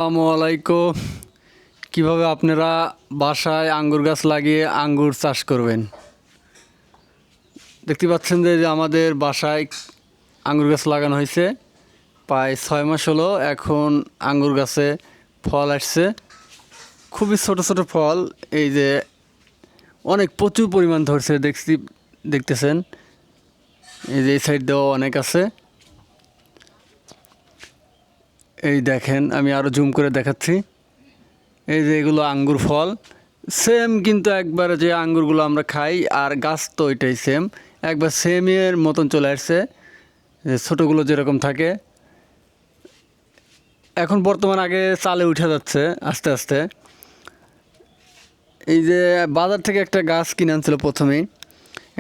আসসালামু আলাইকুম। কিভাবে আপনারা বাসায় আঙ্গুর গাছ লাগিয়ে আঙ্গুর চাষ করবেন। দেখতে পাচ্ছেন যে আমাদের বাসায় আঙ্গুর গাছ লাগানো হয়েছে, প্রায় 6 মাস হলো। এখন আঙ্গুর গাছে ফল আসছে, খুবই ছোট ছোট ফল। এই যে অনেক প্রচুর পরিমাণ ধরছে, দেখতেছেন। এই যে এই সাইড দিয়েও অনেক আছে। এই দেখেন, আমি আরও জুম করে দেখাচ্ছি। এই যে এগুলো আঙ্গুর ফল, সেম কিন্তু একবারে যে আঙ্গুরগুলো আমরা খাই আর গাছ তো ওইটাই সেম, একবার সেমের মতন চলে আসছে, যে ছোটোগুলো যেরকম থাকে। এখন বর্তমান আগে চালে উঠে যাচ্ছে আস্তে আস্তে। এই যে বাজার থেকে একটা গাছ কিনে আনছিল প্রথমেই।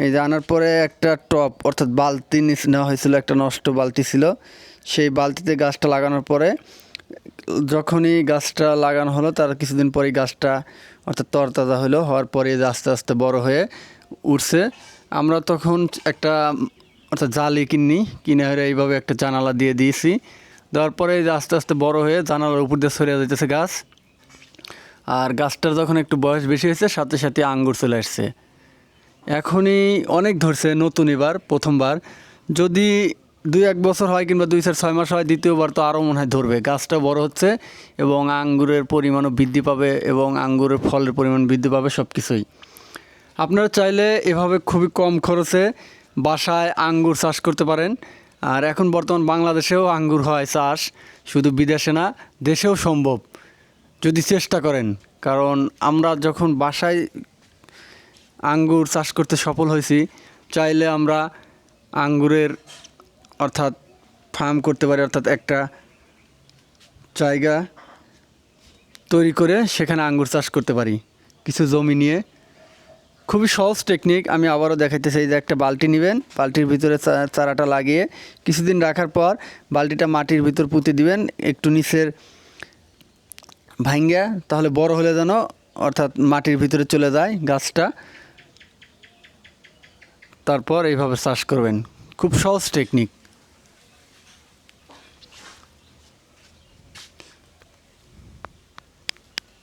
এই যে আনার পরে একটা টব অর্থাৎ বালতি নেওয়া হয়েছিল, একটা নষ্ট বালতি ছিল। সেই বালতিতে গাছটা লাগানোর পরে, যখনই গাছটা লাগানো হলো তার কিছুদিন পরেই গাছটা অর্থাৎ তরতাজা হওয়ার পরে আস্তে আস্তে বড় হয়ে উঠছে। আমরা তখন একটা অর্থাৎ জালি কিনে হয়ে এইভাবে একটা জানালা দিয়ে দিয়েছি। দেওয়ার পরে আস্তে আস্তে বড় হয়ে জানালার উপর দিয়ে ছড়িয়ে যেতেছে গাছ। আর গাছটার যখন একটু বয়স বেশি হয়েছে, সাথে সাথে আঙ্গুর চলে আসছে। এখনই অনেক ধরছে, নতুন এবার প্রথমবার। যদি 2-1 বছর হয় কিংবা 2-4-6 মাস হয়, দ্বিতীয়বার তো আরও মনে হয় ধরবে। গাছটা বড় হচ্ছে এবং আঙ্গুরের পরিমাণও বৃদ্ধি পাবে এবং আঙ্গুরের ফলের পরিমাণ বৃদ্ধি পাবে, সব কিছুই। আপনারা চাইলে এভাবে খুবই কম খরচে বাসায় আঙ্গুর চাষ করতে পারেন। আর এখন বর্তমান বাংলাদেশেও আঙ্গুর হয় চাষ, শুধু বিদেশে না, দেশেও সম্ভব যদি চেষ্টা করেন। কারণ আমরা যখন বাসায় আঙ্গুর চাষ করতে সফল হয়েছি, চাইলে আমরা আঙ্গুরের অর্থাৎ ফার্ম করতে পারি, অর্থাৎ একটা জায়গা তৈরি করে সেখানে আঙ্গুর চাষ করতে পারি কিছু জমি নিয়ে। খুবই সহজ টেকনিক, আমি আবারও দেখাইতে চাই। যে একটা বালতি নেবেন, বালতির ভিতরে চারাটা লাগিয়ে কিছুদিন রাখার পর বালতিটা মাটির ভিতর পুঁতে দিবেন একটু নিচের ভাঙ্গা, তাহলে বড় হলে যেন অর্থাৎ মাটির ভিতরে চলে যায় গাছটা। তারপর এইভাবে চাষ করবেন, খুব সহজ টেকনিক।